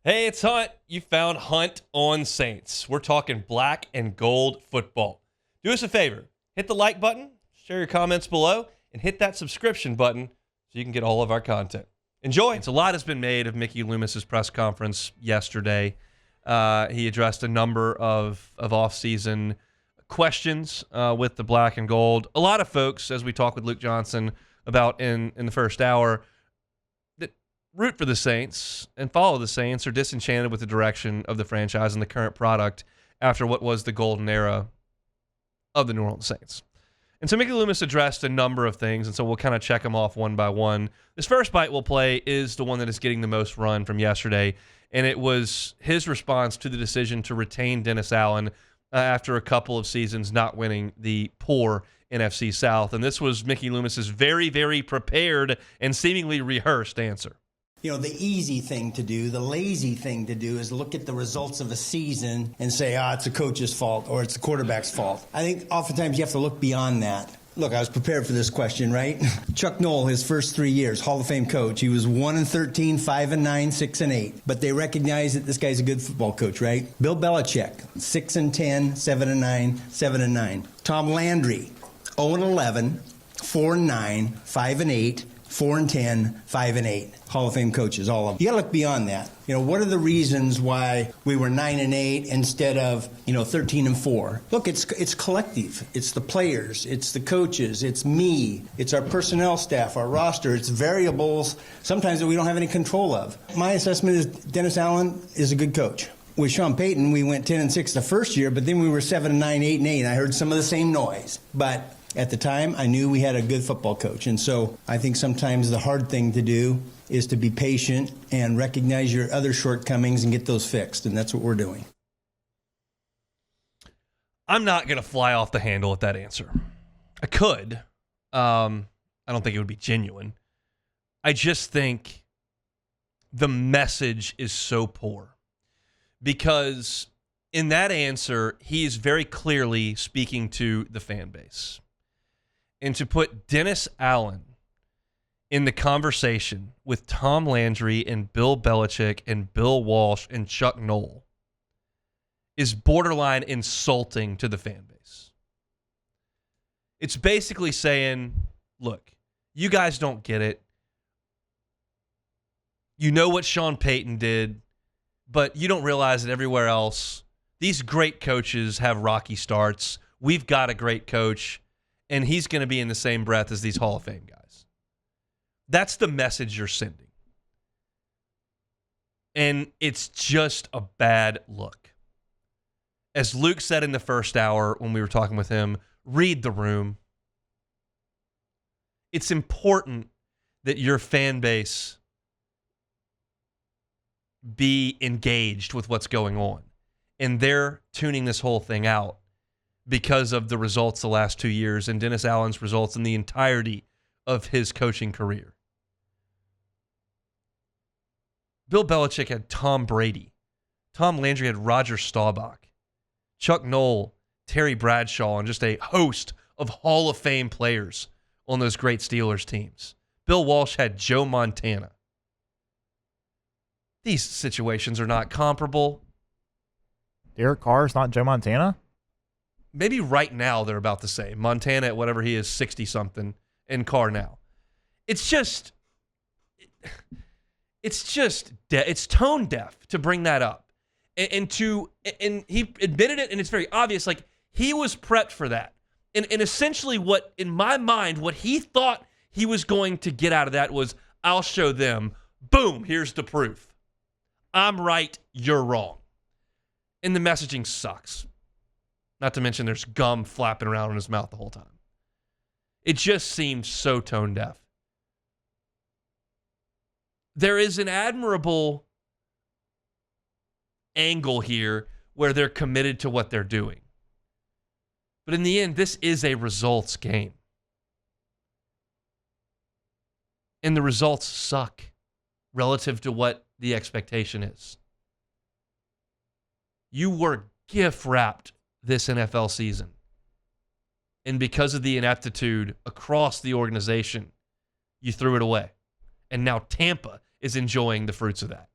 Hey, it's Hunt. You found Hunt on Saints. We're talking black and gold football. Do us a favor. Hit the like button, share your comments below, and hit that subscription button so you can get all of our content. Enjoy. A lot has been made of Mickey Loomis' press conference yesterday. He addressed a number of off-season questions with the black and gold. A lot of folks, as we talked with Luke Johnson about in the first hour, root for the Saints and follow the Saints are disenchanted with the direction of the franchise and the current product after what was the golden era of the New Orleans Saints. And so Mickey Loomis addressed a number of things, and so we'll kind of check them off one by one. This first bite we'll play is the one that is getting the most run from yesterday, and it was his response to the decision to retain Dennis Allen after a couple of seasons not winning the poor NFC South. And this was Mickey Loomis's very, very prepared and seemingly rehearsed answer. You know, the easy thing to do, the lazy thing to do is look at the results of a season and say, it's a coach's fault or it's the quarterback's fault. I think oftentimes you have to look beyond that. Look, I was prepared for this question, right? Chuck Noll, his first 3 years, Hall of Fame coach. He was 1-13, 5-9, 6-8. But they recognize that this guy's a good football coach, right? Bill Belichick, 6-10, 7-9, 7-9. Tom Landry, 0-11, 4-9, 5-8. 4-10, 5-8. Hall of Fame coaches, all of them. You got to look beyond that. You know, what are the reasons why we were 9-8 instead of 13-4? Look, it's collective. It's the players. It's the coaches. It's me. It's our personnel staff, our roster. It's variables sometimes that we don't have any control of. My assessment is Dennis Allen is a good coach. With Sean Payton, we went 10-6 the first year, but then we were 7-9, 8-8. I heard some of the same noise, but at the time, I knew we had a good football coach. And so I think sometimes the hard thing to do is to be patient and recognize your other shortcomings and get those fixed. And that's what we're doing. I'm not going to fly off the handle with that answer. I could. I don't think it would be genuine. I just think the message is so poor. Because in that answer, he is very clearly speaking to the fan base. And to put Dennis Allen in the conversation with Tom Landry and Bill Belichick and Bill Walsh and Chuck Noll is borderline insulting to the fan base. It's basically saying, look, you guys don't get it. You know what Sean Payton did, but you don't realize that everywhere else, these great coaches have rocky starts. We've got a great coach. And he's going to be in the same breath as these Hall of Fame guys. That's the message you're sending. And it's just a bad look. As Luke said in the first hour when we were talking with him, read the room. It's important that your fan base be engaged with what's going on. And they're tuning this whole thing out because of the results the last 2 years and Dennis Allen's results in the entirety of his coaching career. Bill Belichick had Tom Brady. Tom Landry had Roger Staubach. Chuck Noll, Terry Bradshaw, and just a host of Hall of Fame players on those great Steelers teams. Bill Walsh had Joe Montana. These situations are not comparable. Derek Carr's not Joe Montana? Maybe right now they're about the same. Montana at whatever he is, 60-something, and Carr now. It's tone deaf to bring that up. And he admitted it, and it's very obvious, like he was prepped for that. And essentially what, in my mind, what he thought he was going to get out of that was, I'll show them, boom, here's the proof. I'm right, you're wrong. And the messaging sucks. Not to mention there's gum flapping around in his mouth the whole time. It just seemed so tone deaf. There is an admirable angle here where they're committed to what they're doing. But in the end, this is a results game. And the results suck relative to what the expectation is. You were gift-wrapped this NFL season. And because of the ineptitude across the organization, you threw it away. And now Tampa is enjoying the fruits of that.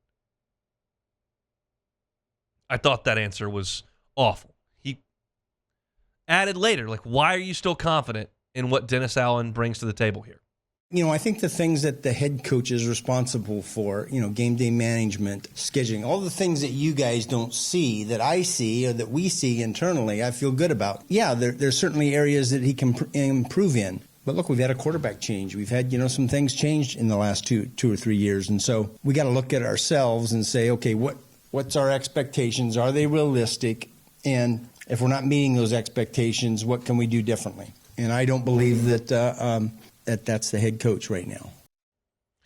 I thought that answer was awful. He added later, like, why are you still confident in what Dennis Allen brings to the table here? I think the things that the head coach is responsible for, game day management, scheduling, all the things that you guys don't see, that I see or that we see internally, I feel good about. Yeah, there's certainly areas that he can improve in. But look, we've had a quarterback change. We've had, some things changed in the last two or 3 years. And so we got to look at ourselves and say, okay, what's our expectations? Are they realistic? And if we're not meeting those expectations, what can we do differently? And I don't believe that that's the head coach right now.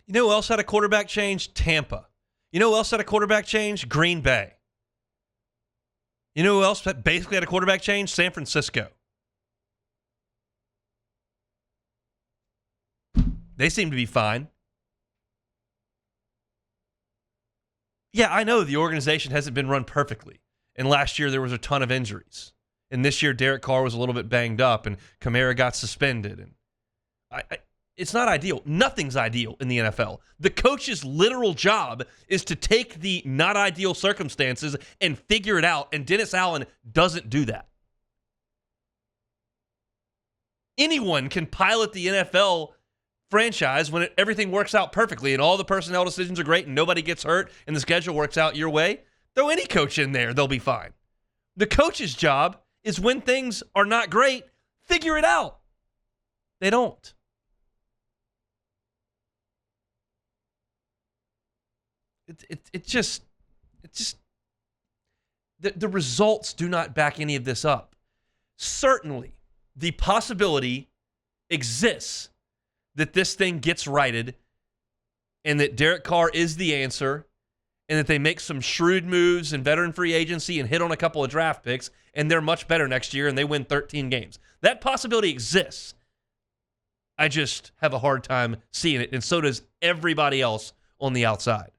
You know who else had a quarterback change? Tampa. You know who else had a quarterback change? Green Bay. You know who else basically had a quarterback change? San Francisco. They seem to be fine. Yeah, I know the organization hasn't been run perfectly. And last year there was a ton of injuries. And this year Derek Carr was a little bit banged up and Kamara got suspended. And it's not ideal. Nothing's ideal in the NFL. The coach's literal job is to take the not ideal circumstances and figure it out. And Dennis Allen doesn't do that. Anyone can pilot the NFL franchise when everything works out perfectly and all the personnel decisions are great and nobody gets hurt and the schedule works out your way. Throw any coach in there, they'll be fine. The coach's job is when things are not great, figure it out. They don't. It just the results do not back any of this up. Certainly, the possibility exists that this thing gets righted and that Derek Carr is the answer and that they make some shrewd moves in veteran free agency and hit on a couple of draft picks and they're much better next year and they win 13 games. That possibility exists. I just have a hard time seeing it, and so does everybody else on the outside.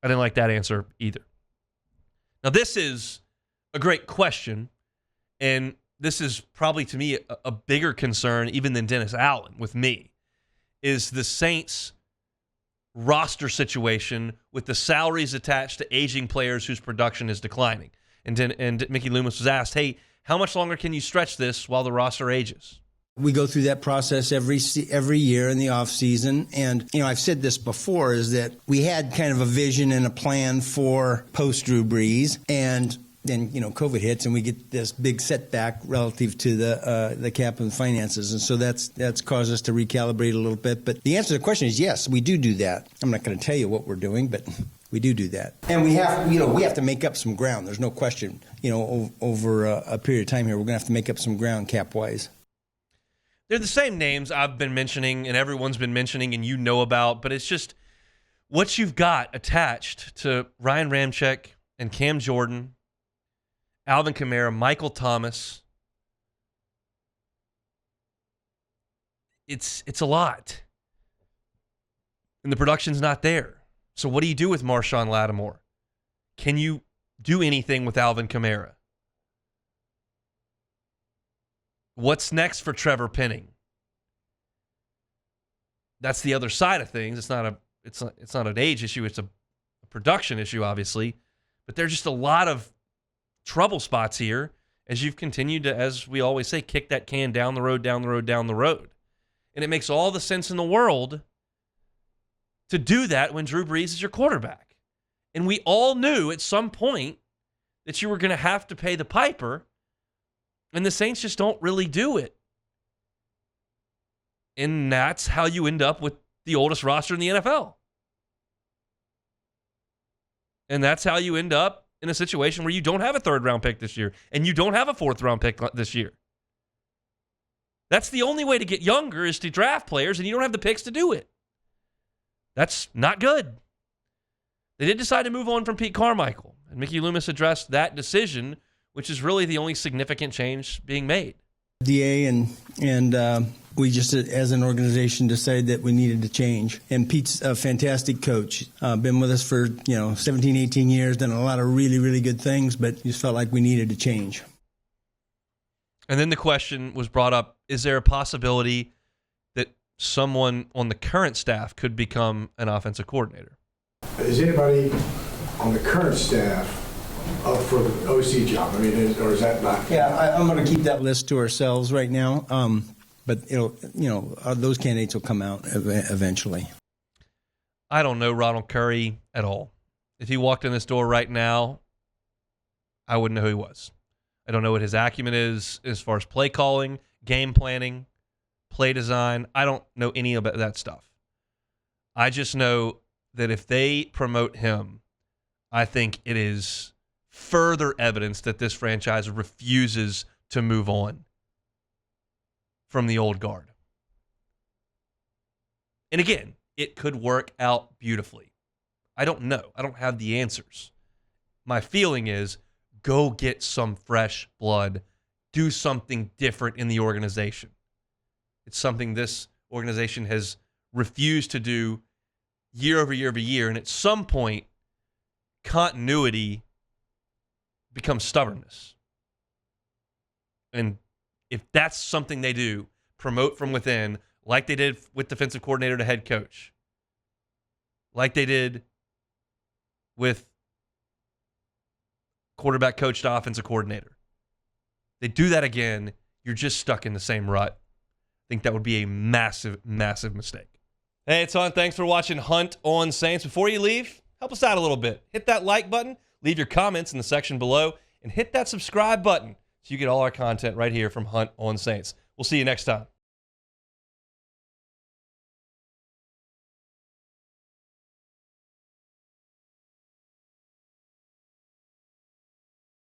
I didn't like that answer either. Now, this is a great question, and this is probably, to me, a bigger concern even than Dennis Allen with me, is the Saints roster situation with the salaries attached to aging players whose production is declining. And Mickey Loomis was asked, hey, how much longer can you stretch this while the roster ages? We go through that process every year in the off season, and I've said this before, is that we had kind of a vision and a plan for post Drew Brees, and then COVID hits and we get this big setback relative to the cap and finances, and so that's caused us to recalibrate a little bit. But the answer to the question is yes, we do that. I'm not going to tell you what we're doing, but we do that, and we have to make up some ground. There's no question. Over a period of time here, we're going to have to make up some ground cap wise. They're the same names I've been mentioning and everyone's been mentioning and you know about, but it's just what you've got attached to Ryan Ramczyk and Cam Jordan, Alvin Kamara, Michael Thomas. It's a lot. And the production's not there. So what do you do with Marshawn Lattimore? Can you do anything with Alvin Kamara? What's next for Trevor Penning? That's the other side of things. It's not an age issue. It's a production issue, obviously. But there's just a lot of trouble spots here as you've continued to, as we always say, kick that can down the road. And it makes all the sense in the world to do that when Drew Brees is your quarterback. And we all knew at some point that you were going to have to pay the piper. And the Saints just don't really do it. And that's how you end up with the oldest roster in the NFL. And that's how you end up in a situation where you don't have a third-round pick this year, and you don't have a fourth-round pick this year. That's the only way to get younger, is to draft players, and you don't have the picks to do it. That's not good. They did decide to move on from Pete Carmichael, and Mickey Loomis addressed that decision, which is really the only significant change being made. DA and we just, as an organization, decided that we needed to change. And Pete's a fantastic coach. Been with us for 17, 18 years, done a lot of really, really good things, but just felt like we needed to change. And then the question was brought up, is there a possibility that someone on the current staff could become an offensive coordinator? Is anybody on the current staff for the OC job? I mean, or is that not? Yeah, I'm going to keep that list to ourselves right now. But those candidates will come out eventually. I don't know Ronald Curry at all. If he walked in this door right now, I wouldn't know who he was. I don't know what his acumen is as far as play calling, game planning, play design. I don't know any of that stuff. I just know that if they promote him, I think it is further evidence that this franchise refuses to move on from the old guard. And again, it could work out beautifully. I don't know. I don't have the answers. My feeling is go get some fresh blood. Do something different in the organization. It's something this organization has refused to do year over year over year. And at some point, continuity becomes stubbornness. And if that's something they do, promote from within, like they did with defensive coordinator to head coach, like they did with quarterback coach to offensive coordinator. They do that again, you're just stuck in the same rut. I think that would be a massive, massive mistake. Hey, it's on. Thanks for watching Hunt on Saints. Before you leave, help us out a little bit. Hit that like button, leave your comments in the section below, and hit that subscribe button so you get all our content right here from Hunt on Saints. We'll see you next time.